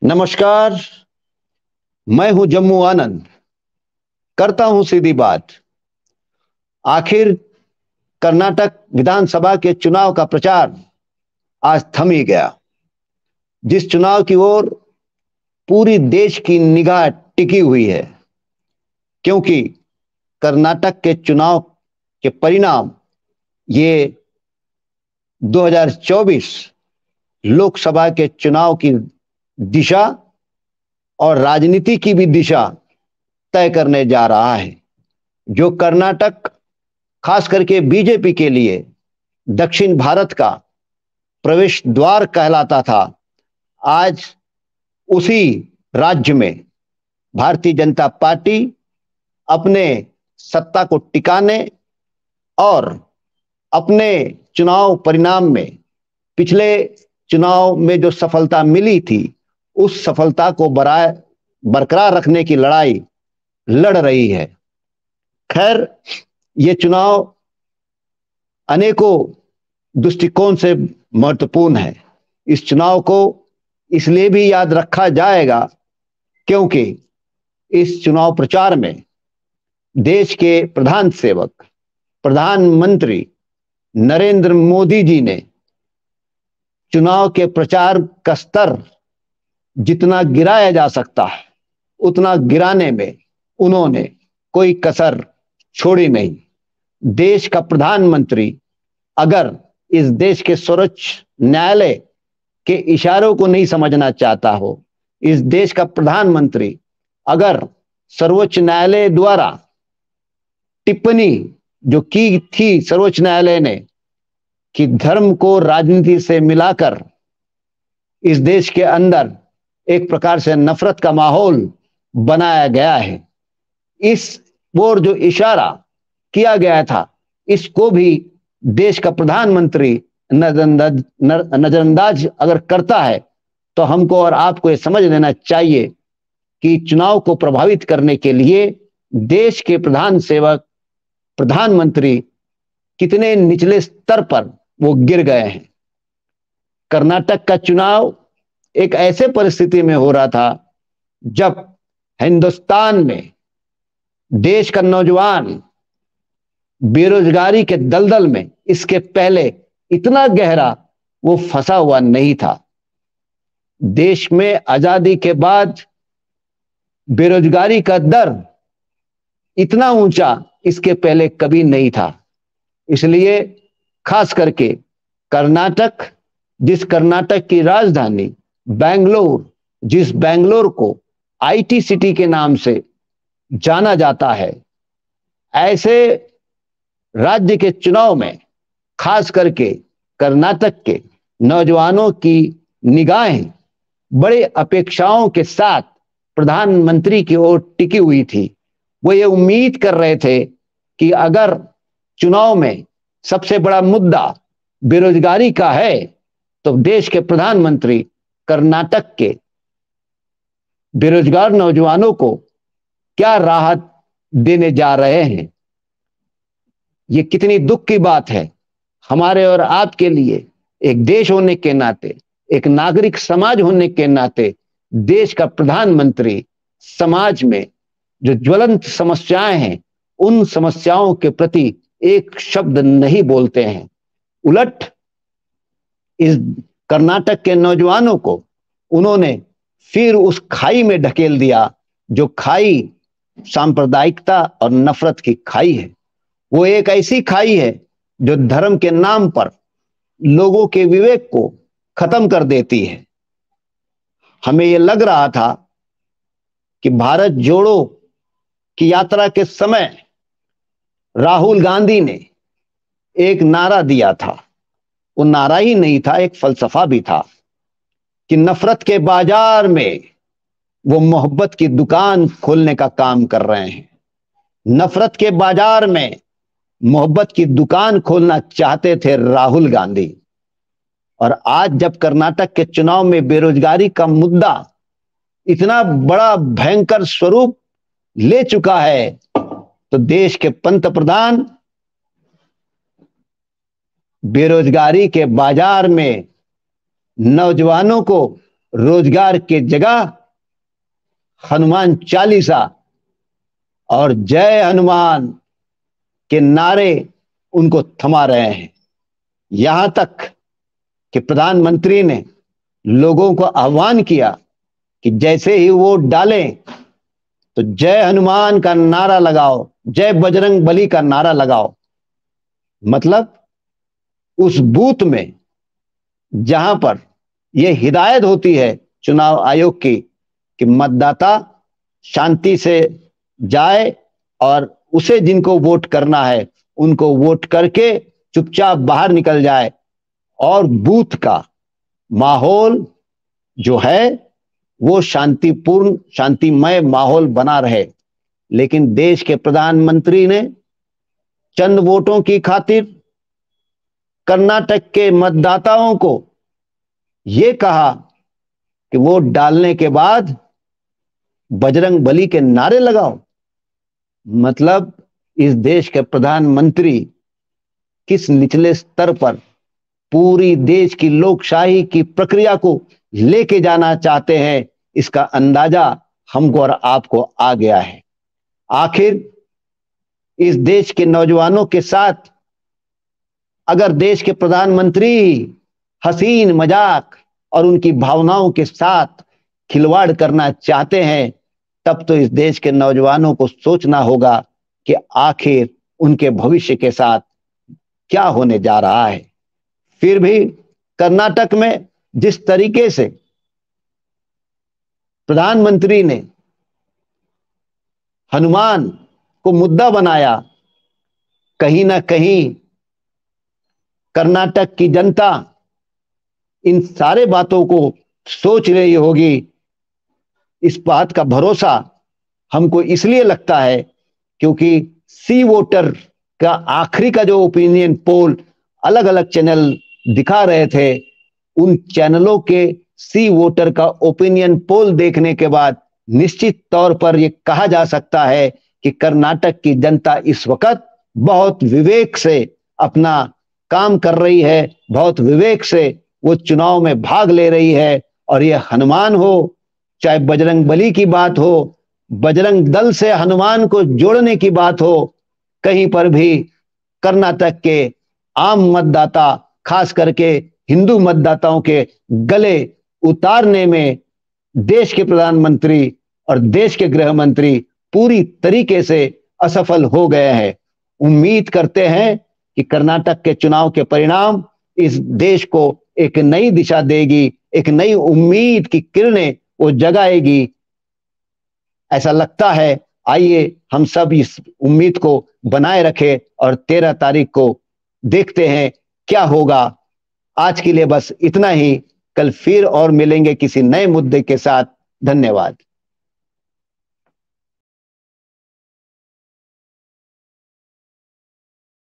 नमस्कार। मैं हूं जम्मू आनंद। करता हूं सीधी बात। आखिर कर्नाटक विधानसभा के चुनाव का प्रचार आज थम ही गया। जिस चुनाव की ओर पूरी देश की निगाह टिकी हुई है, क्योंकि कर्नाटक के चुनाव के परिणाम ये 2024 लोकसभा के चुनाव की दिशा और राजनीति की भी दिशा तय करने जा रहा है। जो कर्नाटक खास करके बीजेपी के लिए दक्षिण भारत का प्रवेश द्वार कहलाता था, आज उसी राज्य में भारतीय जनता पार्टी अपने सत्ता को टिकाने और अपने चुनाव परिणाम में पिछले चुनाव में जो सफलता मिली थी, उस सफलता को बरकरार रखने की लड़ाई लड़ रही है। खैर, ये चुनाव अनेकों दृष्टिकोण से महत्वपूर्ण है। इस चुनाव को इसलिए भी याद रखा जाएगा क्योंकि इस चुनाव प्रचार में देश के प्रधान सेवक प्रधानमंत्री नरेंद्र मोदी जी ने चुनाव के प्रचार का स्तर जितना गिराया जा सकता है उतना गिराने में उन्होंने कोई कसर छोड़ी नहीं। देश का प्रधानमंत्री अगर इस देश के सर्वोच्च न्यायालय के इशारों को नहीं समझना चाहता हो, इस देश का प्रधानमंत्री अगर सर्वोच्च न्यायालय द्वारा टिप्पणी जो की थी सर्वोच्च न्यायालय ने कि धर्म को राजनीति से मिलाकर इस देश के अंदर एक प्रकार से नफरत का माहौल बनाया गया है, इस ओर जो इशारा किया गया था, इसको भी देश का प्रधानमंत्री नजरअंदाज अगर करता है तो हमको और आपको ये समझ लेना चाहिए कि चुनाव को प्रभावित करने के लिए देश के प्रधान सेवक प्रधानमंत्री कितने निचले स्तर पर वो गिर गए हैं। कर्नाटक का चुनाव एक ऐसे परिस्थिति में हो रहा था जब हिंदुस्तान में देश का नौजवान बेरोजगारी के दलदल में इसके पहले इतना गहरा वो फंसा हुआ नहीं था। देश में आजादी के बाद बेरोजगारी का दर इतना ऊंचा इसके पहले कभी नहीं था। इसलिए खास करके कर्नाटक, जिस कर्नाटक की राजधानी बेंगलोर, जिस बेंगलोर को आईटी सिटी के नाम से जाना जाता है, ऐसे राज्य के चुनाव में खास करके कर्नाटक के नौजवानों की निगाहें बड़े अपेक्षाओं के साथ प्रधानमंत्री की ओर टिकी हुई थी। वो ये उम्मीद कर रहे थे कि अगर चुनाव में सबसे बड़ा मुद्दा बेरोजगारी का है तो देश के प्रधानमंत्री कर्नाटक के बेरोजगार नौजवानों को क्या राहत देने जा रहे हैं। ये कितनी दुख की बात है हमारे और आपके लिए, एक देश होने के नाते, एक नागरिक समाज होने के नाते, देश का प्रधानमंत्री समाज में जो ज्वलंत समस्याएं हैं उन समस्याओं के प्रति एक शब्द नहीं बोलते हैं। उलट इस कर्नाटक के नौजवानों को उन्होंने फिर उस खाई में ढकेल दिया जो खाई सांप्रदायिकता और नफरत की खाई है। वो एक ऐसी खाई है जो धर्म के नाम पर लोगों के विवेक को खत्म कर देती है। हमें यह लग रहा था कि भारत जोड़ो की यात्रा के समय राहुल गांधी ने एक नारा दिया था। वो नारा ही नहीं था, एक फलसफा भी था कि नफरत के बाजार में वो मोहब्बत की दुकान खोलने का काम कर रहे हैं। नफरत के बाजार में मोहब्बत की दुकान खोलना चाहते थे राहुल गांधी। और आज जब कर्नाटक के चुनाव में बेरोजगारी का मुद्दा इतना बड़ा भयंकर स्वरूप ले चुका है तो देश के पंतप्रधान बेरोजगारी के बाजार में नौजवानों को रोजगार के जगह हनुमान चालीसा और जय हनुमान के नारे उनको थमा रहे हैं। यहां तक कि प्रधानमंत्री ने लोगों को आह्वान किया कि जैसे ही वोट डालें तो जय हनुमान का नारा लगाओ, जय बजरंग बली का नारा लगाओ। मतलब उस बूथ में जहां पर यह हिदायत होती है चुनाव आयोग की कि मतदाता शांति से जाए और उसे जिनको वोट करना है उनको वोट करके चुपचाप बाहर निकल जाए और बूथ का माहौल जो है वो शांतिपूर्ण, शांतिमय माहौल बना रहे। लेकिन देश के प्रधानमंत्री ने चंद वोटों की खातिर कर्नाटक के मतदाताओं को यह कहा कि वोट डालने के बाद बजरंग बली के नारे लगाओ। मतलब इस देश के प्रधानमंत्री किस निचले स्तर पर पूरी देश की लोकशाही की प्रक्रिया को लेके जाना चाहते हैं, इसका अंदाजा हमको और आपको आ गया है। आखिर इस देश के नौजवानों के साथ अगर देश के प्रधानमंत्री हसीन मजाक और उनकी भावनाओं के साथ खिलवाड़ करना चाहते हैं, तब तो इस देश के नौजवानों को सोचना होगा कि आखिर उनके भविष्य के साथ क्या होने जा रहा है। फिर भी कर्नाटक में जिस तरीके से प्रधानमंत्री ने हनुमान को मुद्दा बनाया, कहीं ना कहीं कर्नाटक की जनता इन सारे बातों को सोच रही होगी। इस बात का भरोसा हमको इसलिए लगता है क्योंकि सी वोटर का आखिरी का जो ओपिनियन पोल अलग अलग चैनल दिखा रहे थे, उन चैनलों के सी वोटर का ओपिनियन पोल देखने के बाद निश्चित तौर पर यह कहा जा सकता है कि कर्नाटक की जनता इस वक्त बहुत विवेक से अपना काम कर रही है, बहुत विवेक से वो चुनाव में भाग ले रही है। और ये हनुमान हो, चाहे बजरंग बली की बात हो, बजरंग दल से हनुमान को जोड़ने की बात हो, कहीं पर भी कर्नाटक के आम मतदाता, खास करके हिंदू मतदाताओं के गले उतारने में देश के प्रधानमंत्री और देश के गृह मंत्री पूरी तरीके से असफल हो गए हैं। उम्मीद करते हैं कि कर्नाटक के चुनाव के परिणाम इस देश को एक नई दिशा देगी, एक नई उम्मीद की किरणें वो जगाएगी, ऐसा लगता है। आइए हम सब इस उम्मीद को बनाए रखें और 13 तारीख को देखते हैं क्या होगा। आज के लिए बस इतना ही, कल फिर और मिलेंगे किसी नए मुद्दे के साथ। धन्यवाद।